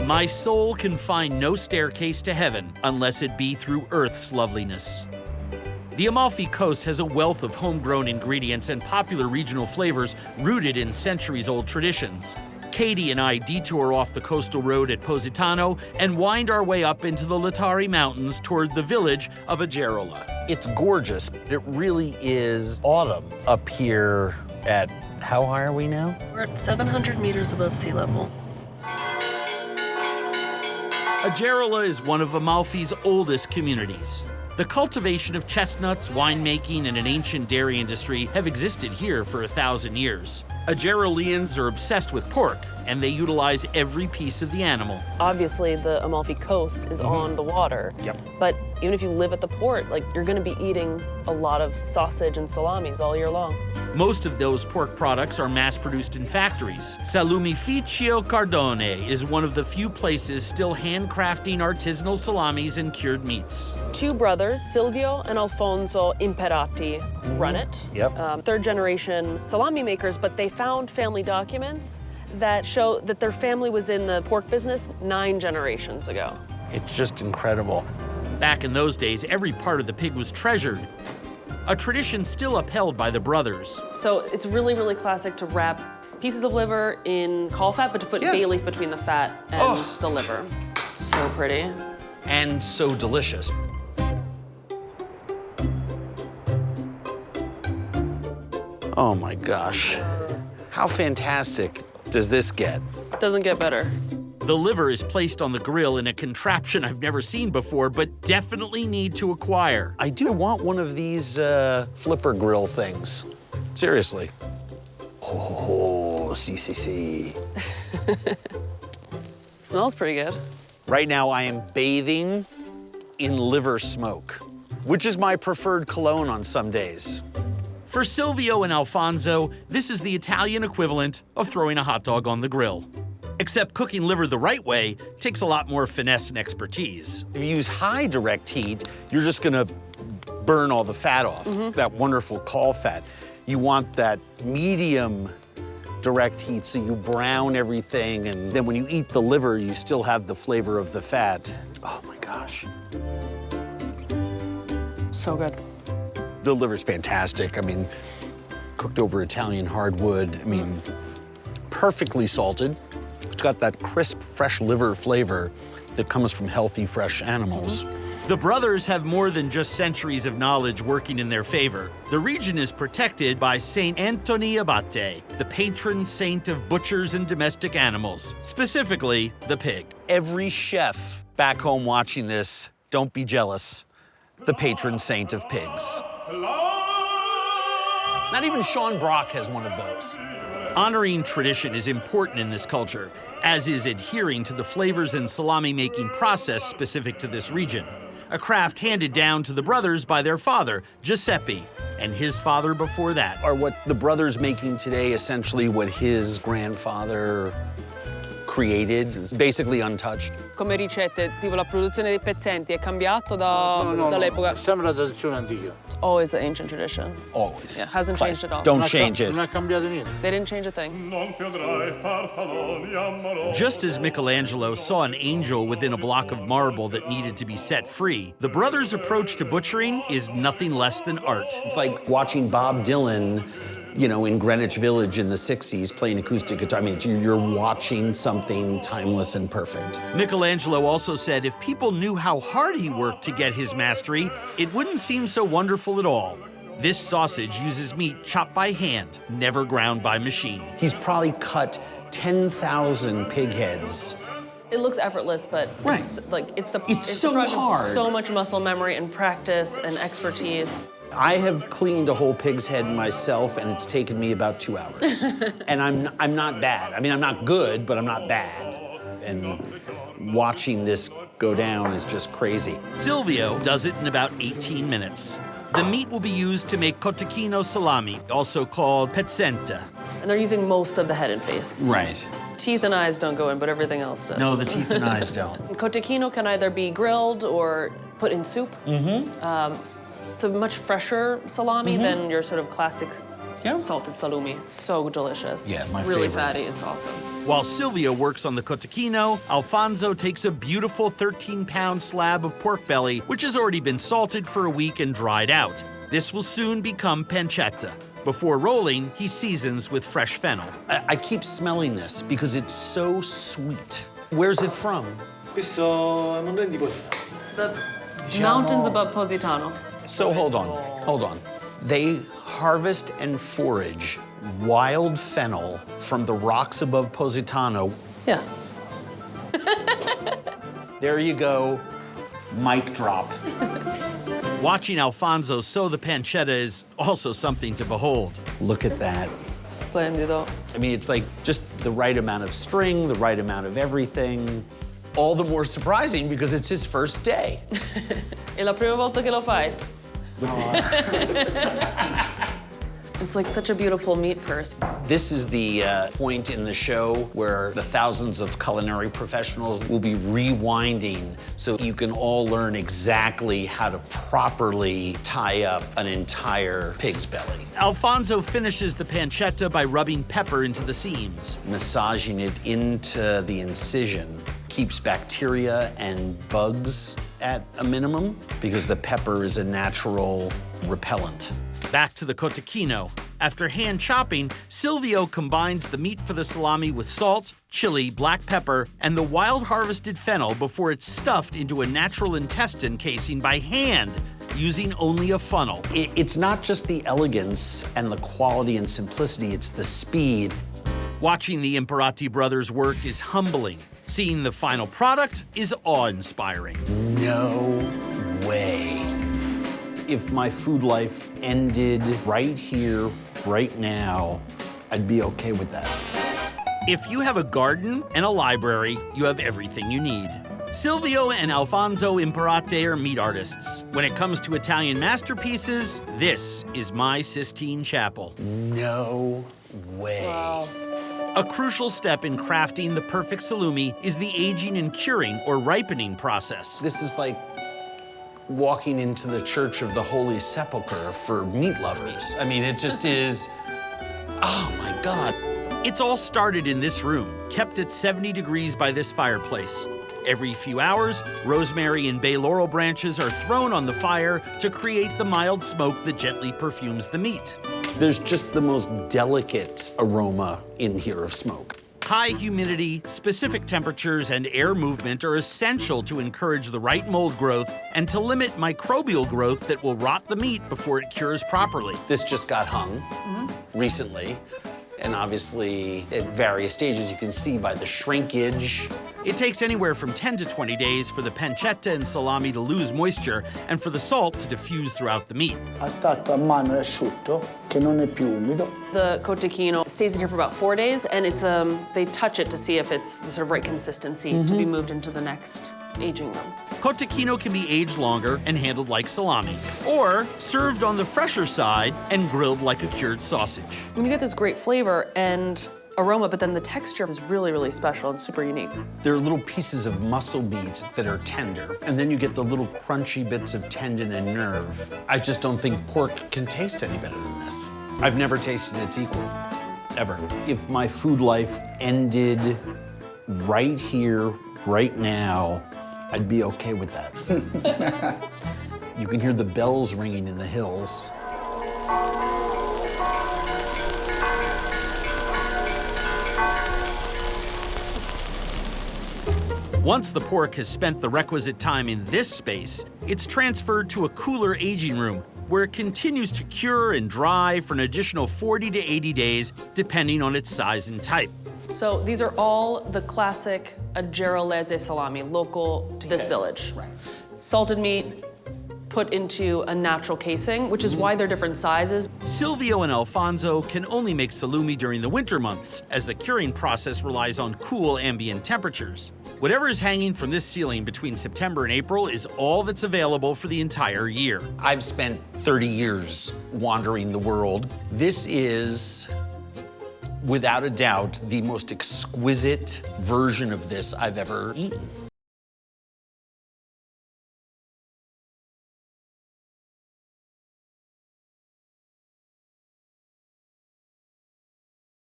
My soul can find no staircase to heaven unless it be through earth's loveliness. The Amalfi Coast has a wealth of homegrown ingredients and popular regional flavors rooted in centuries-old traditions. Katie and I detour off the coastal road at Positano and wind our way up into the Lattari Mountains toward the village of Agerola. It's gorgeous. It really is autumn up here at, how high are we now? We're at 700 meters above sea level. Agerola is one of Amalfi's oldest communities. The cultivation of chestnuts, winemaking, and an ancient dairy industry have existed here for 1,000 years. Agerolians are obsessed with pork, and they utilize every piece of the animal. Obviously, the Amalfi Coast is on the water. Yep. But even if you live at the port, like, you're gonna be eating a lot of sausage and salamis all year long. Most of those pork products are mass-produced in factories. Salumificio Cardone is one of the few places still handcrafting artisanal salamis and cured meats. Two brothers, Silvio and Alfonso Imparante, run it. Yep. Third-generation salami makers, but they found family documents that show that their family was in the pork business 9 generations ago. It's just incredible. Back in those days, every part of the pig was treasured, a tradition still upheld by the brothers. So it's really, really classic to wrap pieces of liver in caul fat, but to put bay leaf between the fat and the liver. So pretty. And so delicious. Oh my gosh. How fantastic does this get? Doesn't get better. The liver is placed on the grill in a contraption I've never seen before, but definitely need to acquire. I do want one of these flipper grill things. Seriously. Oh, see. Smells pretty good. Right now, I am bathing in liver smoke, which is my preferred cologne on some days. For Silvio and Alfonso, this is the Italian equivalent of throwing a hot dog on the grill. Except cooking liver the right way takes a lot more finesse and expertise. If you use high direct heat, you're just gonna burn all the fat off, that wonderful caul fat. You want that medium direct heat, so you brown everything, and then when you eat the liver, you still have the flavor of the fat. Oh my gosh. So good. The liver's fantastic. I mean, cooked over Italian hardwood. I mean, perfectly salted. It's got that crisp, fresh liver flavor that comes from healthy, fresh animals. The brothers have more than just centuries of knowledge working in their favor. The region is protected by Saint Anthony Abate, the patron saint of butchers and domestic animals, specifically the pig. Every chef back home watching this, don't be jealous, the patron saint of pigs. Not even Sean Brock has one of those. Honoring tradition is important in this culture, as is adhering to the flavors and salami-making process specific to this region, a craft handed down to the brothers by their father, Giuseppe, and his father before that. Are what the brothers making today essentially what his grandfather created? It's basically untouched. Come ricette, tipo la produzione dei pezzenti è cambiato dall'epoca? Siamo la tradizione antica. It's always the ancient tradition. Always. Yeah, hasn't changed at all. Don't change it. Non ha cambiato niente. They didn't change a thing. Just as Michelangelo saw an angel within a block of marble that needed to be set free, the brothers' approach to butchering is nothing less than art. It's like watching Bob Dylan, you know, in Greenwich Village in the 60s playing acoustic guitar. I mean, you're watching something timeless and perfect. Michelangelo also said if people knew how hard he worked to get his mastery, it wouldn't seem so wonderful at all. This sausage uses meat chopped by hand, never ground by machine. He's probably cut 10,000 pig heads. It looks effortless, but it's like it's the so product of hard. so much muscle memory and practice and expertise. I have cleaned a whole pig's head myself, and it's taken me about 2 hours. And I'm not bad. I mean, I'm not good, but I'm not bad. And watching this go down is just crazy. Silvio does it in about 18 minutes. The meat will be used to make cotechino salami, also called pancetta. And they're using most of the head and face. Right. Teeth and eyes don't go in, but everything else does. No, the teeth and eyes don't. Cotechino can either be grilled or put in soup. It's a much fresher salami than your sort of classic salted salumi. It's so delicious. Yeah, my really favorite. fatty. It's awesome. While Silvio works on the cotechino, Alfonso takes a beautiful 13-pound slab of pork belly, which has already been salted for a week and dried out. This will soon become pancetta. Before rolling, he seasons with fresh fennel. I keep smelling this because it's so sweet. Where's it from? Questo è monte di Positano. The mountains above Positano. So hold on. They harvest and forage wild fennel from the rocks above Positano. Yeah. There you go, mic drop. Watching Alfonso sew the pancetta is also something to behold. Look at that. Splendido. I mean, it's like just the right amount of string, the right amount of everything. All the more surprising because it's his first day. È la prima volta che lo fai. It's like such a beautiful meat purse. This is the point in the show where the thousands of culinary professionals will be rewinding so you can all learn exactly how to properly tie up an entire pig's belly. Alfonso finishes the pancetta by rubbing pepper into the seams. Massaging it into the incision keeps bacteria and bugs at a minimum because the pepper is a natural repellent. Back to the cotechino. After hand chopping, Silvio combines the meat for the salami with salt, chili, black pepper, and the wild harvested fennel before it's stuffed into a natural intestine casing by hand, using only a funnel. It's not just the elegance and the quality and simplicity, it's the speed. Watching the Imparante brothers work is humbling. Seeing the final product is awe-inspiring. No way. If my food life ended right here, right now, I'd be okay with that. If you have a garden and a library, you have everything you need. Silvio and Alfonso Imparante are meat artists. When it comes to Italian masterpieces, this is my Sistine Chapel. No way. Wow. A crucial step in crafting the perfect salumi is the aging and curing or ripening process. This is like walking into the Church of the Holy Sepulchre for meat lovers. I mean, it just is, oh my God. It's all started in this room, kept at 70 degrees by this fireplace. Every few hours, rosemary and bay laurel branches are thrown on the fire to create the mild smoke that gently perfumes the meat. There's just the most delicate aroma in here of smoke. High humidity, specific temperatures, and air movement are essential to encourage the right mold growth and to limit microbial growth that will rot the meat before it cures properly. This just got hung recently, and obviously at various stages you can see by the shrinkage. It takes anywhere from 10 to 20 days for the pancetta and salami to lose moisture and for the salt to diffuse throughout the meat. Attato a mano e asciutto, che non è più umido. The cotechino stays in here for about 4 days, and it's they touch it to see if it's the sort of right consistency to be moved into the next aging room. Cotechino can be aged longer and handled like salami, or served on the fresher side and grilled like a cured sausage. And you get this great flavor and aroma, but then the texture is really, really special and super unique. There are little pieces of muscle meat that are tender, and then you get the little crunchy bits of tendon and nerve. I just don't think pork can taste any better than this. I've never tasted its equal, ever. If my food life ended right here, right now, I'd be okay with that. You can hear the bells ringing in the hills. Once the pork has spent the requisite time in this space, it's transferred to a cooler aging room where it continues to cure and dry for an additional 40 to 80 days, depending on its size and type. So these are all the classic Agerola salami, local to this village. Right. Salted meat put into a natural casing, which is why they're different sizes. Silvio and Alfonso can only make salumi during the winter months, as the curing process relies on cool ambient temperatures. Whatever is hanging from this ceiling between September and April is all that's available for the entire year. I've spent 30 years wandering the world. This is, without a doubt, the most exquisite version of this I've ever eaten.